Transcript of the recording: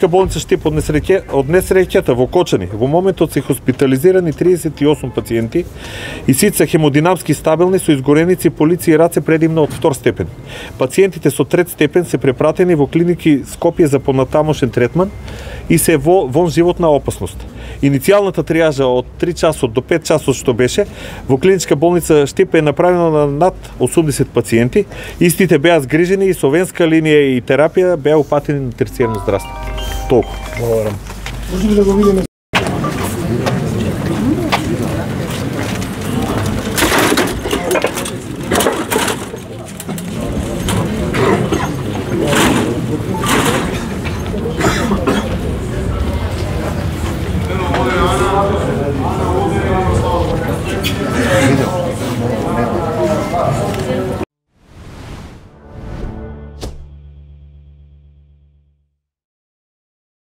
Болница Штип од несреќата во Кочани. Во моментот се хоспитализирани 38 пациенти и сите се хемодинамски стабилни со изгореници, полиција и раце предимно од втор степен. Пациентите со трет степен се препратени во клиники Скопје за понатамошен третман и се вон животна опасност. Иницијалната тријажа од 3 часот до 5 часот што беше во клиничка болница Штип е направена на над 80 пациенти. Истите беа згрижени и со венска линија и терапија беа упатени на терцијерно здравство. Толку. Може ли да го видиме